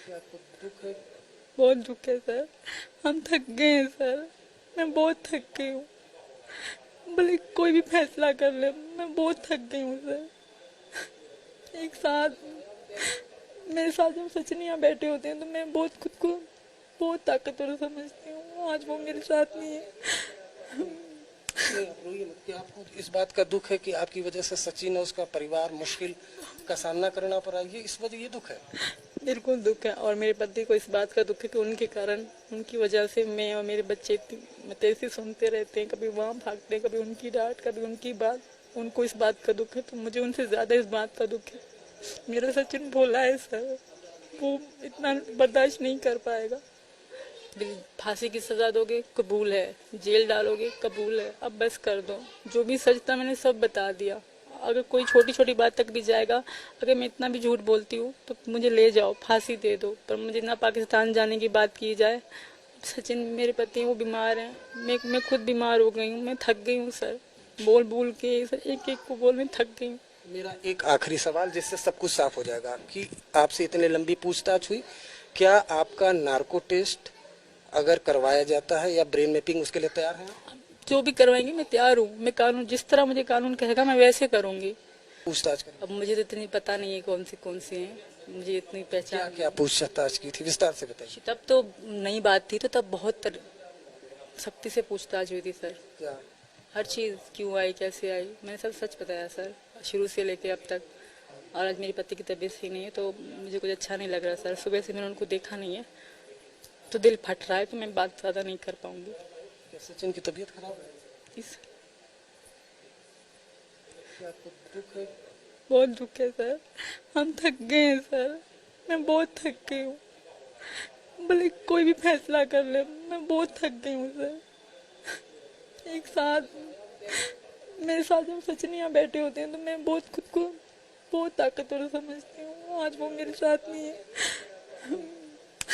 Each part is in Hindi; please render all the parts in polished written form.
क्या आपको दुख है? बहुत दुख है सर। हम थक गए हैं सर। मैं बहुत थक गई हूँ। भले कोई भी फैसला कर ले, मैं बहुत थक गई हूँ सर। एक साथ मेरे साथ जब सचिन यहाँ बैठे होते हैं तो मैं बहुत खुद को बहुत ताकतवर समझती हूँ। आज वो मेरे साथ नहीं है। नहीं, आप रोइए मत। क्या आपको इस बात का दुख है कि आपकी वजह से सचिन और उसका परिवार मुश्किल का सामना करना पड़ा? ये इस वजह ये दुख है? बिल्कुल दुख है, और मेरे पति को इस बात का दुख है कि उनके कारण, उनकी वजह से मैं और मेरे बच्चे मतलब ऐसे सुनते रहते हैं। कभी वहाँ भागते हैं, कभी उनकी डांट, कभी उनकी बात। उनको इस बात का दुख है तो मुझे उनसे ज़्यादा इस बात का दुख है। मेरा सचिन भोला है सर, वो इतना बर्दाश्त नहीं कर पाएगा। फांसी की सजा दोगे कबूल है, जेल डालोगे कबूल है, अब बस कर दो। जो भी सच था मैंने सब बता दिया। अगर कोई छोटी छोटी बात तक भी जाएगा, अगर मैं इतना भी झूठ बोलती हूँ तो मुझे ले जाओ, फांसी दे दो, पर मुझे ना पाकिस्तान जाने की बात की जाए। सचिन मेरे पति वो बीमार हैं, मैं खुद बीमार हो गई हूँ, मैं थक गई हूँ सर। बोल बोल के एक एक को बोल मैं थक गई हूँ। मेरा एक आखिरी सवाल जिससे सब कुछ साफ हो जाएगा कि आपसे इतने लंबी पूछताछ हुई, क्या आपका नार्को टेस्ट अगर करवाया जाता है या ब्रेन मैपिंग, उसके लिए तैयार हैं आप? जो भी करवाएंगे मैं तैयार हूँ। मैं कानून, जिस तरह मुझे कानून कहेगा मैं वैसे करूँगी। पूछताछ करें? अब मुझे तो इतनी पता नहीं है कौन सी हैं, मुझे इतनी क्या पहचान क्या पूछताछ की थी, विस्तार से बताइए। तब तो नई बात थी, तो तब बहुत सख्ती से पूछताछ हुई थी सर। क्या? हर चीज़ क्यों आई, कैसे आई, मैंने सब सच बताया सर, शुरू से लेके अब तक। और आज मेरे पति की तबीयत सही नहीं है तो मुझे कुछ अच्छा नहीं लग रहा सर। सुबह से मैंने उनको देखा नहीं है तो दिल फट रहा है, तो मैं बात ज़्यादा नहीं कर पाऊंगी। क्या सचिन की तबीयत खराब है? इस क्या आपको दुख है? बहुत दुख है सर। हम थक गए हैं सर। मैं बहुत थक गई हूँ। भले कोई भी फैसला कर ले, मैं बहुत थक गई हूँ सर। एक साथ मेरे साथ जब सचिन यहाँ बैठे होते हैं तो मैं बहुत खुद को बहुत ताकतवर समझती हूँ। आज वो मेरे साथ नहीं है।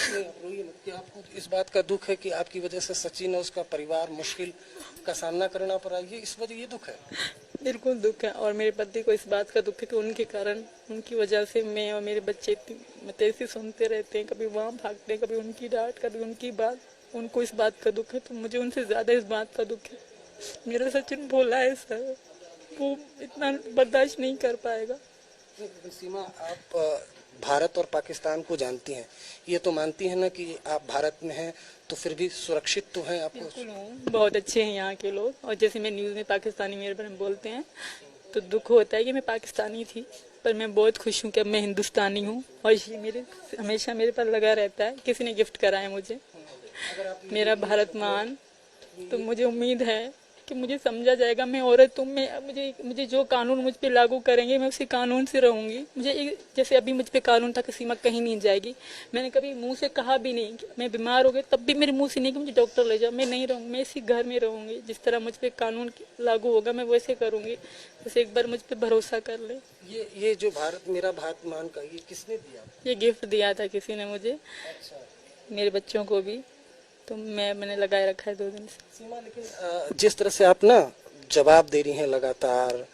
नहीं, आप रोइए मत। क्या आपको इस बात का दुख है कि आपकी वजह से सचिन और उसका परिवार मुश्किल का सामना करना पड़ा? ये इस वजह ये दुख है? बिल्कुल दुख है, और मेरे पति को इस बात का दुख है कि उनके कारण, उनकी वजह से मैं और मेरे बच्चे मतलब ऐसे सुनते रहते हैं। कभी वहाँ भागते हैं, कभी उनकी डांट, कभी उनकी बात। उनको इस बात का दुख है तो मुझे उनसे ज़्यादा इस बात का दुख है। मेरा सचिन भोला है सर, वो इतना बर्दाश्त नहीं कर पाएगा। लेकिन सीमा, आप भारत और पाकिस्तान को जानती हैं, ये तो मानती हैं ना कि आप भारत में हैं तो फिर भी सुरक्षित तो हैं आपको? बिल्कुल हूँ, बहुत अच्छे हैं यहाँ के लोग। और जैसे मैं न्यूज़ में पाकिस्तानी मेरे बारे में बोलते हैं तो दुख होता है कि मैं पाकिस्तानी थी, पर मैं बहुत खुश हूँ कि अब मैं हिंदुस्तानी हूँ। और ये मेरे हमेशा मेरे पर लगा रहता है। किसी ने गिफ्ट करा है मुझे मेरा भारत मान, तो मुझे उम्मीद है कि मुझे समझा जाएगा। मैं औरत हूँ, मैं मुझे जो कानून मुझ पे लागू करेंगे मैं उसी कानून से रहूंगी। मुझे जैसे अभी मुझ पे कानून था कि सीमा कहीं नहीं जाएगी, मैंने कभी मुंह से कहा भी नहीं कि मैं बीमार हो गई, तब भी मेरे मुंह से नहीं कि मुझे डॉक्टर ले जाओ। मैं नहीं रहूँगी, मैं इसी घर में रहूंगी। जिस तरह मुझ पे कानून लागू होगा मैं वैसे करूंगी। बस एक बार मुझ पे भरोसा कर ले। ये जो भारत मेरा भारत मान का ये किसने दिया? ये गिफ्ट दिया था किसी ने मुझे, अच्छा। मेरे बच्चों को भी, तो मैंने लगाए रखा है 2 दिन से। सीमा, लेकिन जिस तरह से आप ना जवाब दे रही हैं लगातार,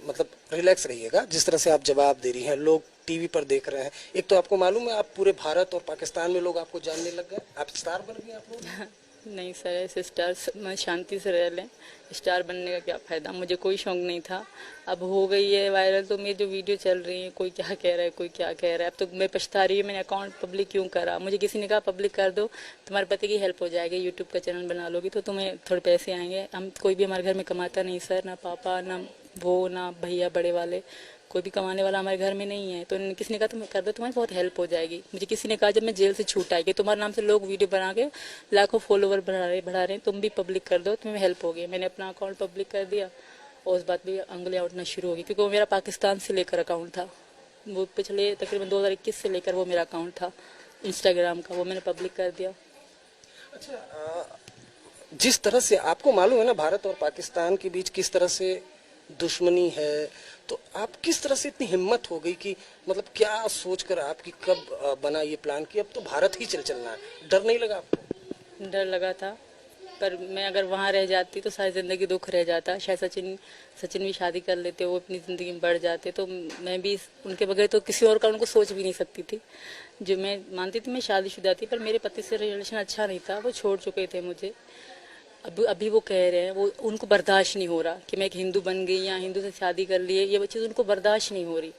मतलब रिलैक्स रहिएगा। जिस तरह से आप जवाब दे रही हैं, लोग टीवी पर देख रहे हैं। एक तो आपको मालूम है आप पूरे भारत और पाकिस्तान में लोग आपको जानने लग गए, आप स्टार बन गए आप लोग। नहीं सर, ऐसे स्टार मैं शांति से रह लें। स्टार बनने का क्या फ़ायदा, मुझे कोई शौक नहीं था। अब हो गई है वायरल तो मेरी जो वीडियो चल रही है, कोई क्या कह रहा है, कोई क्या कह रहा है। अब तो मैं पछता रही हूँ मैंने अकाउंट पब्लिक क्यों करा। मुझे किसी ने कहा पब्लिक कर दो, तुम्हारे पति की हेल्प हो जाएगी, यूट्यूब का चैनल बना लोगी तो तुम्हें थोड़े पैसे आएंगे। हम कोई भी हमारे घर में कमाता नहीं सर, ना पापा, ना वो, ना भैया बड़े वाले, कोई भी कमाने वाला हमारे घर में नहीं है। तो किसी ने कहा तुम कर दो, तुम्हारी बहुत हेल्प हो जाएगी। मुझे किसी ने कहा जब मैं जेल से छूट आई कि तुम्हारे नाम से लोग वीडियो बना के लाखों फॉलोवर बढ़ा रहे हैं, तुम भी पब्लिक कर दो, तुम्हें हेल्प होगी। मैंने अपना अकाउंट पब्लिक कर दिया और उस बात भी उंगलियां उठना शुरू होगी, क्योंकि वो मेरा पाकिस्तान से लेकर अकाउंट था। वो पिछले तकरीबन 2021 से लेकर वो मेरा अकाउंट था इंस्टाग्राम का, वो मैंने पब्लिक कर दिया। अच्छा, जिस तरह से आपको मालूम है ना भारत और पाकिस्तान के बीच किस तरह से दुश्मनी है, तो आप किस तरह से इतनी हिम्मत हो गई कि मतलब क्या सोचकर आपकी कब बना ये प्लान कि अब तो भारत ही चलना है? डर नहीं लगा आपको? डर लगा था, पर मैं अगर वहाँ रह जाती तो सारी ज़िंदगी दुख रह जाता। शायद सचिन भी शादी कर लेते, वो अपनी ज़िंदगी में बढ़ जाते, तो मैं भी उनके बगैर तो किसी और का उनको सोच भी नहीं सकती थी। जो मैं मानती थी मैं शादीशुदा थी, पर मेरे पति से रिलेशन अच्छा नहीं था, वो छोड़ चुके थे मुझे। अब अभी वो कह रहे हैं, वो उनको बर्दाश्त नहीं हो रहा कि मैं एक हिंदू बन गई या हिंदू से शादी कर ली है, ये चीज़ उनको बर्दाश्त नहीं हो रही।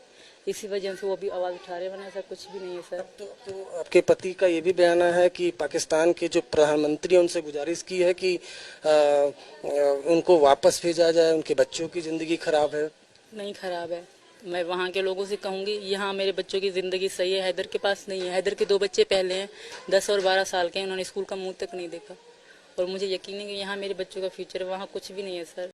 इसी वजह से वो भी आवाज़ उठा रहे हैं, वरना ऐसा कुछ भी नहीं है सर। तो आपके पति का ये भी बयान है कि पाकिस्तान के जो प्रधानमंत्री हैं उनसे गुजारिश की है कि उनको वापस भेजा जाए, उनके बच्चों की ज़िंदगी खराब है। नहीं खराब है, मैं वहाँ के लोगों से कहूँगी यहाँ मेरे बच्चों की ज़िंदगी सही है, हैदर के पास नहीं है। हैदर के 2 बच्चे पहले हैं, 10 और 12 साल के हैं, उन्होंने स्कूल का मुंह तक नहीं देखा, और मुझे यकीन है कि यहाँ मेरे बच्चों का फ्यूचर है, वहाँ कुछ भी नहीं है सर।